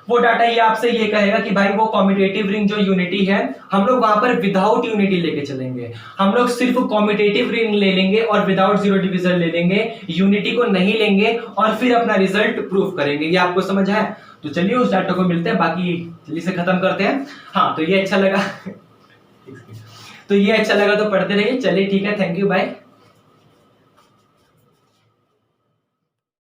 वो डाटा ये आपसे ये कहेगा कि भाई वो कॉम्यूटेटिव रिंग जो यूनिटी है हम लोग वहां पर विदाउट यूनिटी लेके चलेंगे, हम लोग सिर्फ कॉम्यूटेटिव रिंग ले लेंगे और विदाउट जीरो डिवीजन ले लेंगे, यूनिटी को नहीं लेंगे, और फिर अपना रिजल्ट प्रूफ करेंगे। ये आपको समझ है? तो चलिए उस डाटा को मिलते हैं, बाकी जल्दी से खत्म करते हैं। हाँ तो ये अच्छा लगा तो ये अच्छा लगा तो पढ़ते रहिए। चलिए ठीक है, थैंक यू, बाय।